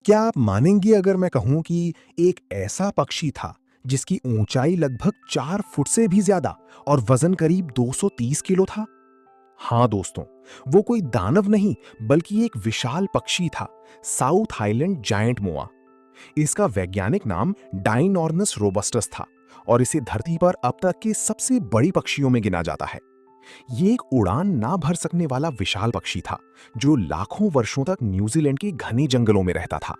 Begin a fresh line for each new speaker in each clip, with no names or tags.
क्या आप मानेंगे अगर मैं कहूं कि एक ऐसा पक्षी था जिसकी ऊंचाई लगभग 4 फुट से भी ज्यादा और वजन करीब 230 किलो था? हाँ दोस्तों, वो कोई दानव नहीं बल्कि एक विशाल पक्षी था, साउथ हाईलैंड जायंट मोआ। इसका वैज्ञानिक नाम डाइनॉर्नस रोबस्टस था और इसे धरती पर अब तक के सबसे बड़ी पक्षियों में गिना जाता है। ये एक उड़ान ना भर सकने वाला विशाल पक्षी था जो लाखों वर्षों तक न्यूजीलैंड के घने जंगलों में रहता था।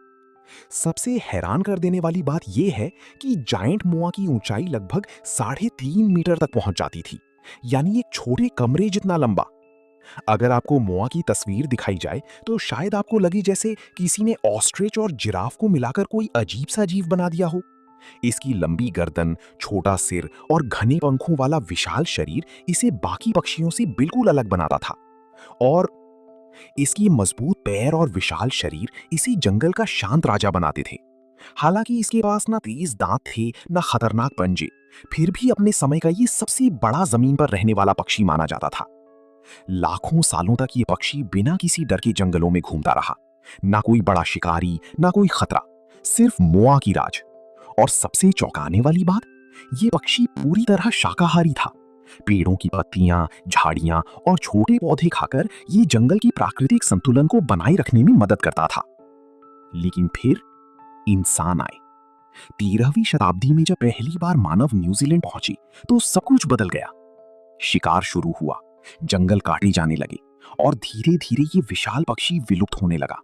सबसे हैरान कर देने वाली बात यह है कि जायंट मोआ की ऊंचाई लगभग 3.5 मीटर तक पहुंच जाती थी, यानी एक छोटे कमरे जितना लंबा। अगर आपको मोआ की तस्वीर दिखाई जाए तो शायद आपको लगे जैसे किसी ने ऑस्ट्रिच और जिराफ को मिलाकर कोई अजीब सा जीव बना दिया हो। इसकी लंबी गर्दन, छोटा सिर और घने पंखों वाला विशाल शरीर इसे बाकी पक्षियों से बिल्कुल अलग बनाता था। और इसकी मजबूत पैर और विशाल शरीर इसे जंगल का शांत राजा बनाते थे। हालांकि इसके पास ना तेज दांत थे ना खतरनाक पंजे, फिर भी अपने समय का ये सबसे बड़ा जमीन पर रहने वाला पक्षी माना जाता था। लाखों सालों तक ये पक्षी बिना किसी डर के जंगलों में घूमता रहा। ना कोई बड़ा शिकारी, ना कोई खतरा, सिर्फ मोआ की राज। और सबसे चौंकाने वाली बात, ये पक्षी पूरी तरह शाकाहारी था। पेड़ों की पत्तियां, झाड़ियां और छोटे पौधे खाकर ये जंगल की प्राकृतिक संतुलन को बनाए रखने में मदद करता था। लेकिन फिर इंसान आए। 13वीं शताब्दी में जब पहली बार मानव न्यूजीलैंड पहुंचे तो सब कुछ बदल गया। शिकार शुरू हुआ, जंगल काटे जाने लगे और धीरे धीरे ये विशाल पक्षी विलुप्त होने लगा।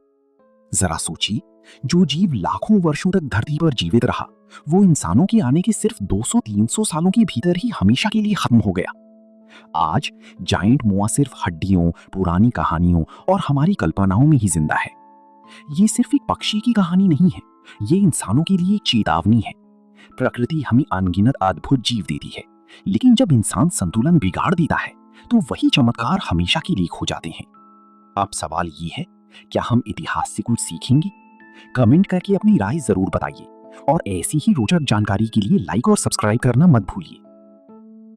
जरा सोचिए, जो जीव लाखों वर्षों तक धरती पर जीवित रहा, वो इंसानों के आने के सिर्फ 200-300 सालों के भीतर ही हमेशा के लिए खत्म हो गया। आज जायंट मोआ सिर्फ हड्डियों, पुरानी कहानियों और हमारी कल्पनाओं में ही जिंदा है। ये सिर्फ एक पक्षी की कहानी नहीं है, ये इंसानों के लिए एक चेतावनी है। प्रकृति हमें अनगिनत अद्भुत जीव देती है, लेकिन जब इंसान संतुलन बिगाड़ देता है तो वही चमत्कार हमेशा के लिए खो जाते हैं। अब सवाल ये है, क्या हम इतिहास से कुछ सीखेंगे? कमेंट करके अपनी राय जरूर बताइए और ऐसी ही रोचक जानकारी के लिए लाइक और सब्सक्राइब करना मत भूलिए।